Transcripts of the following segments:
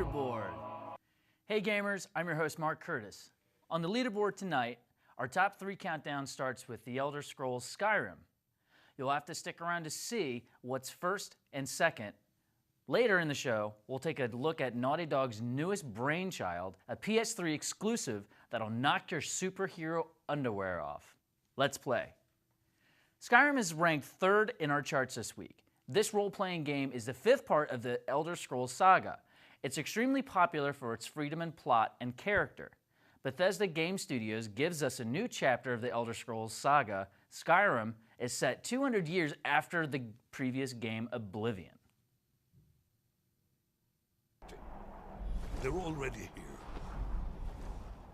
Leaderboard. Hey gamers, I'm your host Mark Curtis. On the leaderboard tonight, our top 3 countdown starts with The Elder Scrolls Skyrim. You'll have to stick around to see what's first and second. Later in the show, we'll take a look at Naughty Dog's newest brainchild, a PS3 exclusive that'll knock your superhero underwear off. Let's play. Skyrim is ranked 3rd in our charts this week. This role-playing game is the 5th part of the Elder Scrolls saga. It's extremely popular for its freedom in plot and character. Bethesda Game Studios gives us a new chapter of the Elder Scrolls saga. Skyrim is set 200 years after the previous game Oblivion. They're already here.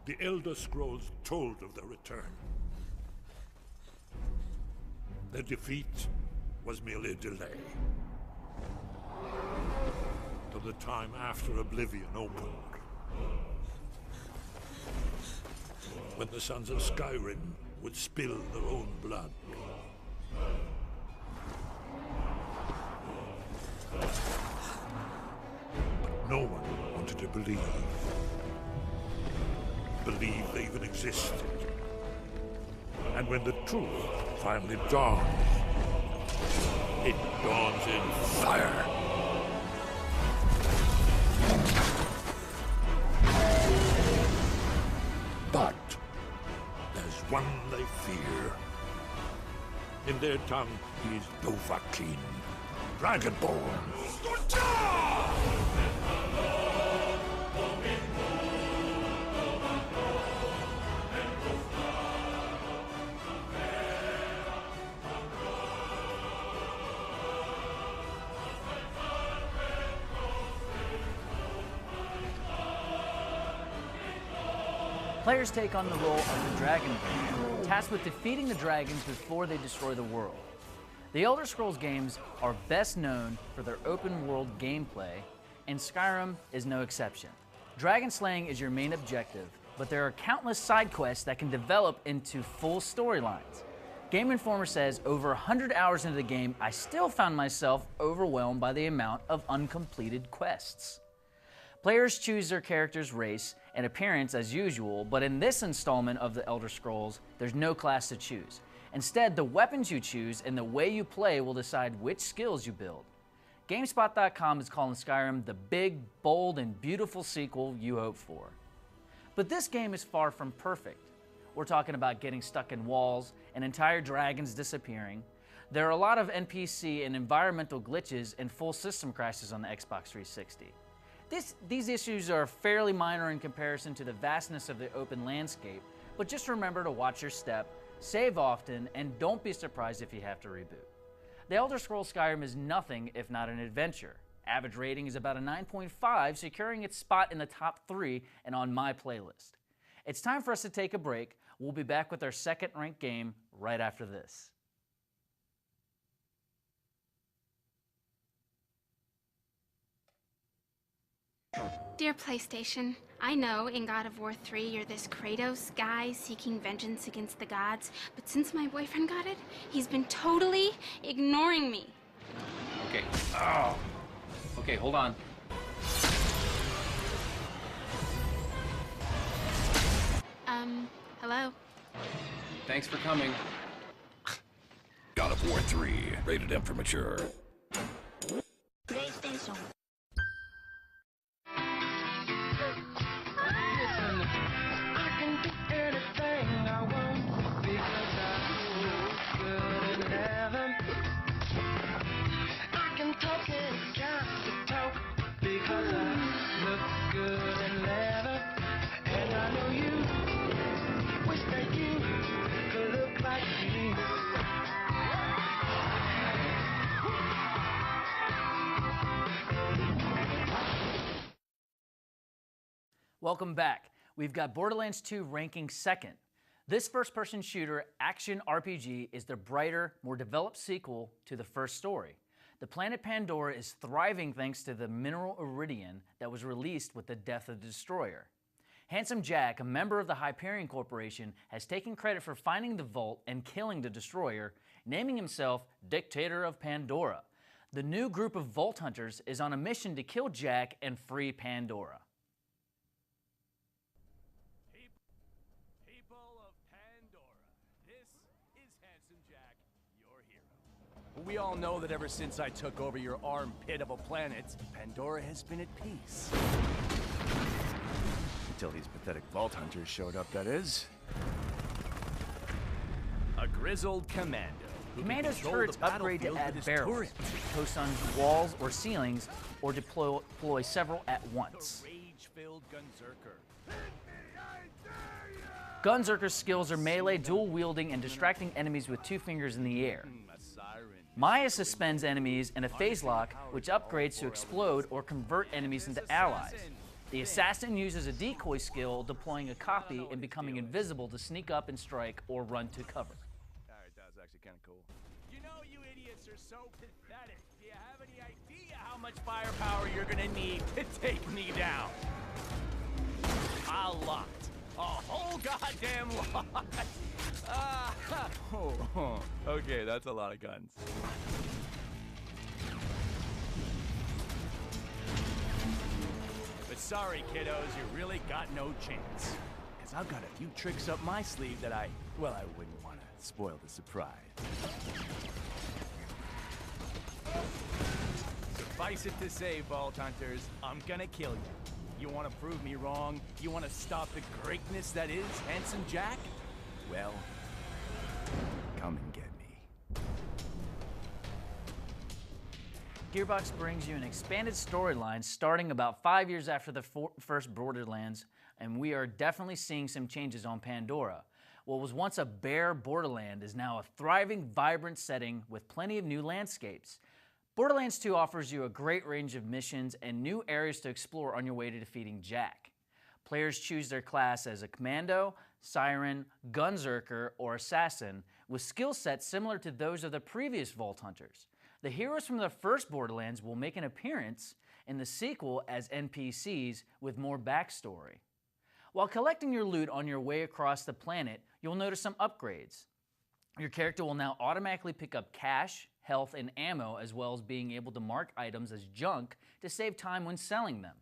The Elder Scrolls told of their return. Their defeat was merely a delay. To the time after Oblivion opened. When the sons of Skyrim would spill their own blood. But no one wanted to believe they even existed. And when the truth finally dawns, it dawns in fire. But there's one they fear. In their tongue, he's Dovahkiin, Dragonborn. Players take on the role of the Dragonborn, tasked with defeating the dragons before they destroy the world. The Elder Scrolls games are best known for their open-world gameplay, and Skyrim is no exception. Dragon slaying is your main objective, but there are countless side quests that can develop into full storylines. Game Informer says, over 100 hours into the game, I still found myself overwhelmed by the amount of uncompleted quests. Players choose their character's race and appearance as usual, but in this installment of the Elder Scrolls, there's no class to choose. Instead, the weapons you choose and the way you play will decide which skills you build. GameSpot.com is calling Skyrim the big, bold, and beautiful sequel you hoped for. But this game is far from perfect. We're talking about getting stuck in walls and entire dragons disappearing. There are a lot of NPC and environmental glitches and full system crashes on the Xbox 360. These issues are fairly minor in comparison to the vastness of the open landscape, but just remember to watch your step, save often, and don't be surprised if you have to reboot. The Elder Scrolls Skyrim is nothing if not an adventure. Average rating is about a 9.5, securing its spot in the top 3 and on my playlist. It's time for us to take a break. We'll be back with our second-ranked game right after this. Dear PlayStation, I know in God of War 3 you're this Kratos guy seeking vengeance against the gods, but since my boyfriend got it, he's been totally ignoring me. Okay. Oh. Okay, hold on. Hello? Thanks for coming. God of War 3, rated M for mature. PlayStation. Welcome back. We've got Borderlands 2 ranking 2nd. This first-person shooter action RPG is the brighter, more developed sequel to the first story. The planet Pandora is thriving thanks to the mineral Iridium that was released with the death of the Destroyer. Handsome Jack, a member of the Hyperion Corporation, has taken credit for finding the vault and killing the Destroyer, naming himself Dictator of Pandora. The new group of Vault Hunters is on a mission to kill Jack and free Pandora. People of Pandora, this is Handsome Jack, your hero. We all know that ever since I took over your armpit of a planet, Pandora has been at peace. Until these pathetic Vault Hunters showed up, that is. A grizzled commando. Commando's turrets upgrade to add barrels, post on walls or ceilings, or deploy several at once. Rage-filled Gunzerker. Gunzerker's skills are melee, dual-wielding, and distracting enemies with 2 fingers in the air. A siren. Maya suspends enemies in a phase lock, which upgrades to explode or convert enemies into allies. The assassin uses a decoy skill, deploying a copy and becoming invisible to sneak up and strike or run to cover. Alright, that was actually kind of cool. You know, you idiots are so pathetic. Do you have any idea how much firepower you're gonna need to take me down? A lot. A whole goddamn lot. Okay, that's a lot of guns. But sorry, kiddos, you really got no chance. Because I've got a few tricks up my sleeve that I wouldn't want to spoil the surprise. Suffice it to say, Vault Hunters, I'm gonna kill you. You want to prove me wrong? You want to stop the greatness that is Handsome Jack? Well, come and get me. Gearbox brings you an expanded storyline starting about 5 years after the first Borderlands, and we are definitely seeing some changes on Pandora. What was once a bare borderland is now a thriving, vibrant setting with plenty of new landscapes. Borderlands 2 offers you a great range of missions and new areas to explore on your way to defeating Jack. Players choose their class as a commando, siren, gunzerker, or assassin, with skill sets similar to those of the previous Vault Hunters. The heroes from the first Borderlands will make an appearance in the sequel as NPCs with more backstory. While collecting your loot on your way across the planet, you'll notice some upgrades. Your character will now automatically pick up cash, health, and ammo, as well as being able to mark items as junk to save time when selling them.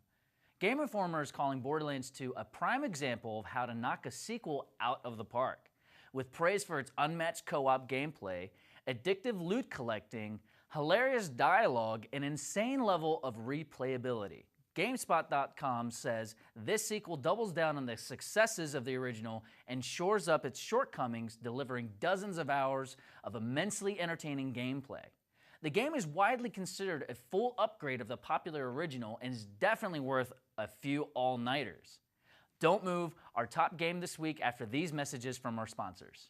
Game Informer is calling Borderlands 2 a prime example of how to knock a sequel out of the park, with praise for its unmatched co-op gameplay, addictive loot collecting, hilarious dialogue, and insane level of replayability. GameSpot.com says this sequel doubles down on the successes of the original and shores up its shortcomings, delivering dozens of hours of immensely entertaining gameplay. The game is widely considered a full upgrade of the popular original and is definitely worth a few all-nighters. Don't move, our top game this week after these messages from our sponsors.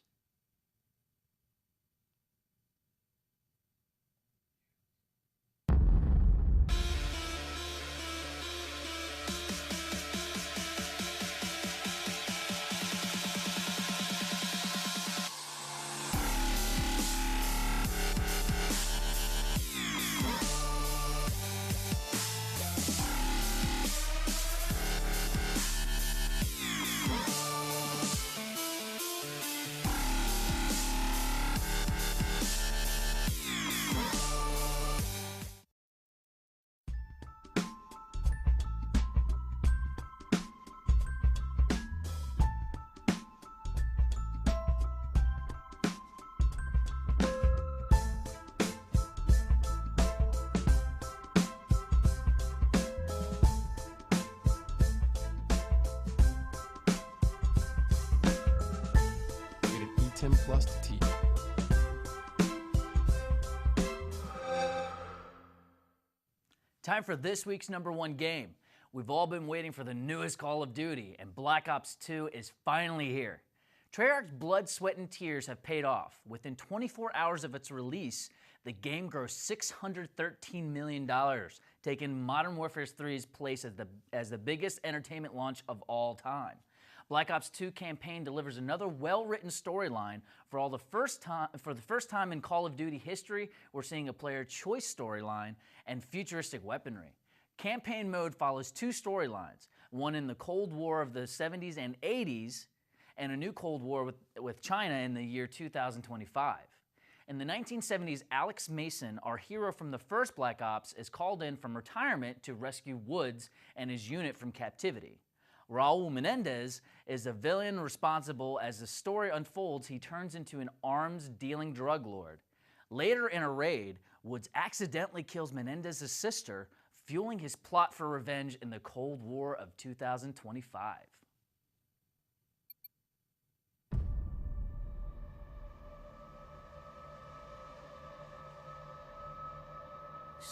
Rated E10+ T. Time for this week's #1 game. We've all been waiting for the newest Call of Duty, and Black Ops 2 is finally here. Treyarch's blood, sweat, and tears have paid off. Within 24 hours of its release, the game grossed $613 million, taking Modern Warfare 3's place as the biggest entertainment launch of all time. Black Ops 2 campaign delivers another well-written storyline. For the first time in Call of Duty history, we're seeing a player choice storyline and futuristic weaponry. Campaign mode follows 2 storylines, one in the Cold War of the 70s and 80s, and a new Cold War with China in the year 2025. In the 1970s, Alex Mason, our hero from the first Black Ops, is called in from retirement to rescue Woods and his unit from captivity. Raul Menendez is a villain responsible. As the story unfolds, he turns into an arms-dealing drug lord. Later in a raid, Woods accidentally kills Menendez's sister, fueling his plot for revenge in the Cold War of 2025.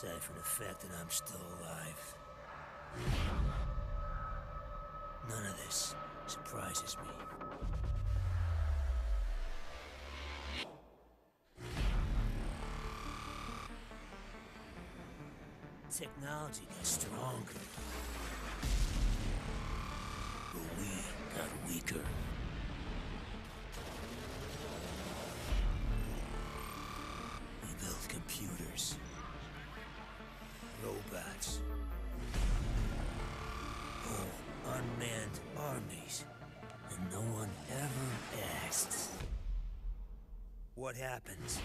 Aside from the fact that I'm still alive, none of this surprises me. Technology got stronger, but we got weaker. We built computers, robots, whole unmanned armies, and no one ever asked what happens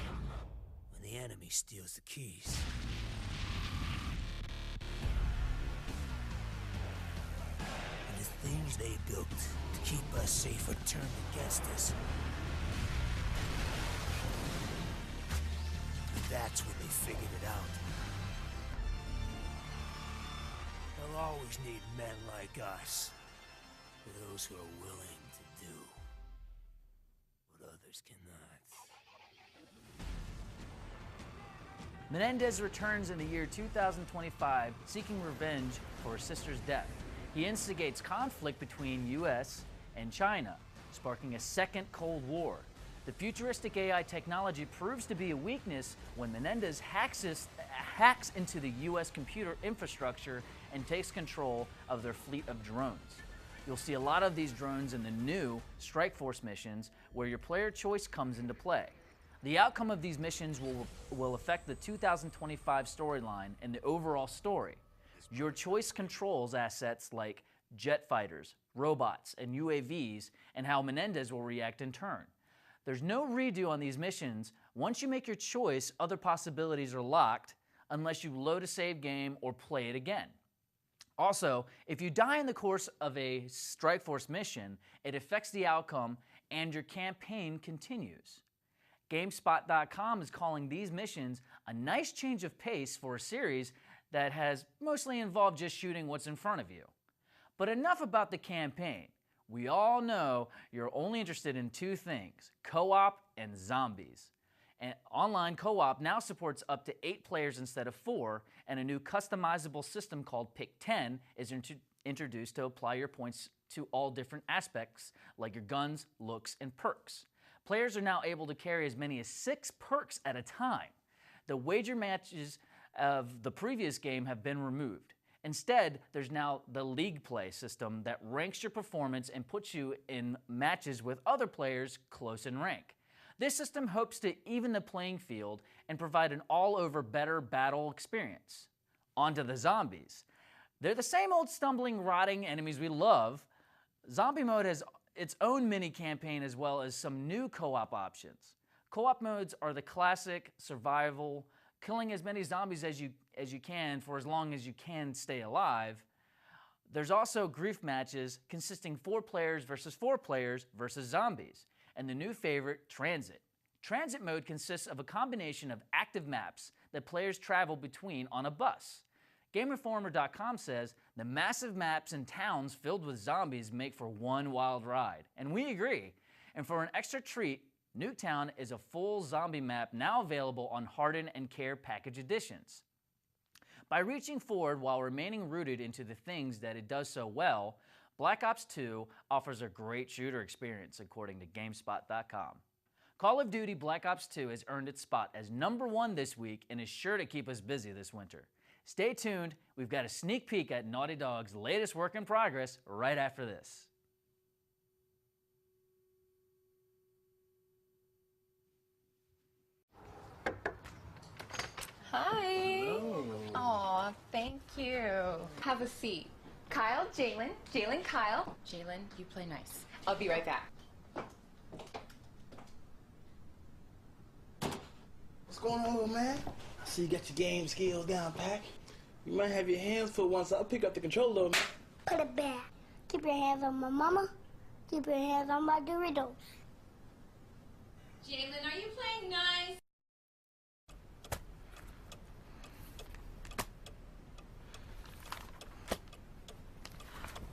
when the enemy steals the keys. And the things they built to keep us safe are turned against us. And that's when they figured it out. They'll always need men like us, those who are willing to do what others cannot. Menendez returns in the year 2025, seeking revenge for his sister's death. He instigates conflict between U.S. and China, sparking a second Cold War. The futuristic AI technology proves to be a weakness when Menendez hacks into the U.S. computer infrastructure and takes control of their fleet of drones. You'll see a lot of these drones in the new Strike Force missions, where your player choice comes into play. The outcome of these missions will affect the 2025 storyline and the overall story. Your choice controls assets like jet fighters, robots, and UAVs, and how Menendez will react in turn. There's no redo on these missions. Once you make your choice, other possibilities are locked unless you load a save game or play it again. Also, if you die in the course of a Strike Force mission, it affects the outcome and your campaign continues. GameSpot.com is calling these missions a nice change of pace for a series that has mostly involved just shooting what's in front of you. But enough about the campaign. We all know you're only interested in two things: co-op and zombies. And online co-op now supports up to 8 players instead of 4, and a new customizable system called Pick 10 is introduced to apply your points to all different aspects like your guns, looks, and perks. Players are now able to carry as many as 6 perks at a time. The wager matches of the previous game have been removed. Instead, there's now the league play system that ranks your performance and puts you in matches with other players close in rank. This system hopes to even the playing field and provide an all-over better battle experience. On to the zombies. They're the same old stumbling, rotting enemies we love. Zombie mode has its own mini campaign as well as some new co-op options. Co-op modes are the classic survival, killing as many zombies as you can for as long as you can stay alive. There's also grief matches consisting 4 players versus zombies. And the new favorite, Transit. Transit mode consists of a combination of active maps that players travel between on a bus. GameInformer.com says the massive maps and towns filled with zombies make for one wild ride. And we agree. And for an extra treat, Nuketown is a full zombie map now available on Harden and Care package editions. By reaching forward while remaining rooted into the things that it does so well, Black Ops 2 offers a great shooter experience, according to GameSpot.com. Call of Duty Black Ops 2 has earned its spot as #1 this week and is sure to keep us busy this winter. Stay tuned, we've got a sneak peek at Naughty Dog's latest work in progress right after this. Hi. Aw, thank you. Have a seat. Kyle, Jalen. Jalen, Kyle. Jalen, you play nice. I'll be right back. going on, little man? I see you got your game skills down, Pack. You might have your hands full once I'll pick up the controller, little man. Put it back. Keep your hands on my mama. Keep your hands on my Doritos. Jalen, are you playing nice?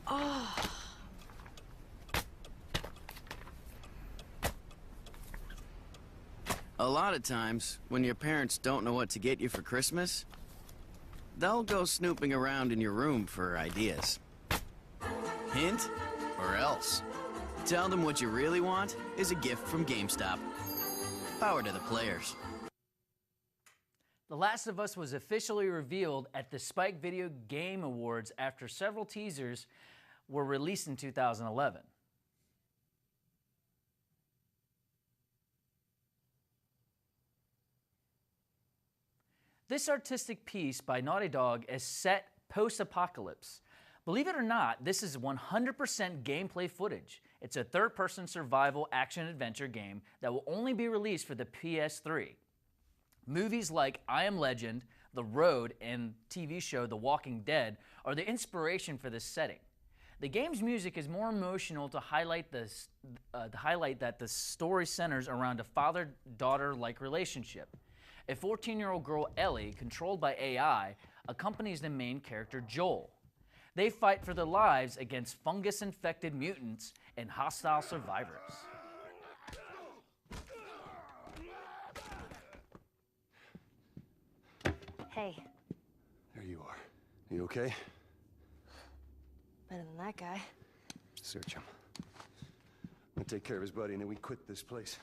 Oh. A lot of times, when your parents don't know what to get you for Christmas, they'll go snooping around in your room for ideas. Hint, or else. Tell them what you really want is a gift from GameStop. Power to the players. The Last of Us was officially revealed at the Spike Video Game Awards after several teasers were released in 2011. This artistic piece by Naughty Dog is set post-apocalypse. Believe it or not, this is 100% gameplay footage. It's a third-person survival action-adventure game that will only be released for the PS3. Movies like I Am Legend, The Road, and TV show The Walking Dead are the inspiration for this setting. The game's music is more emotional to highlight that the story centers around a father-daughter-like relationship. A 14-year-old girl, Ellie, controlled by AI, accompanies the main character, Joel. They fight for their lives against fungus-infected mutants and hostile survivors. Hey. There you are. Are you okay? Better than that guy. Search him. I'm gonna take care of his buddy, and then we quit this place.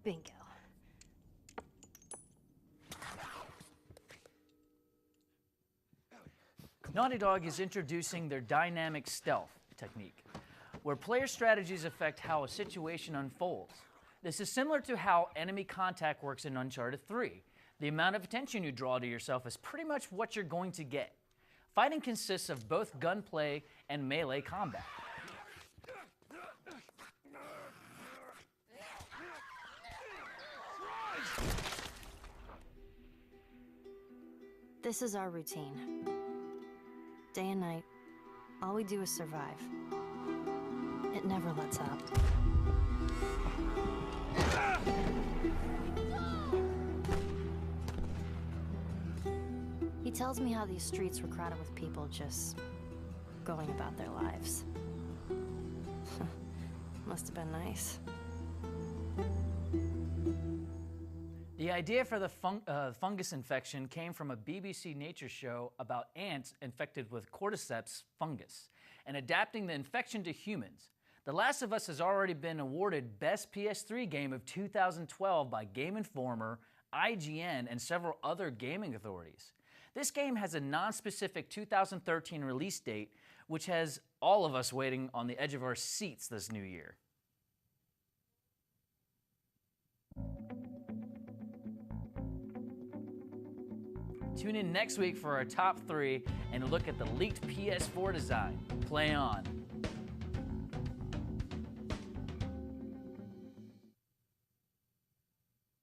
Bingo. Naughty Dog is introducing their dynamic stealth technique, where player strategies affect how a situation unfolds. This is similar to how enemy contact works in Uncharted 3. The amount of attention you draw to yourself is pretty much what you're going to get. Fighting consists of both gunplay and melee combat. This is our routine. Day and night, all we do is survive. It never lets up. He tells me how these streets were crowded with people just going about their lives. Must have been nice. The idea for the fungus infection came from a BBC Nature show about ants infected with cordyceps fungus and adapting the infection to humans. The Last of Us has already been awarded Best PS3 Game of 2012 by Game Informer, IGN, and several other gaming authorities. This game has a non-specific 2013 release date, which has all of us waiting on the edge of our seats this new year. Tune in next week for our top 3 and a look at the leaked PS4 design. Play on.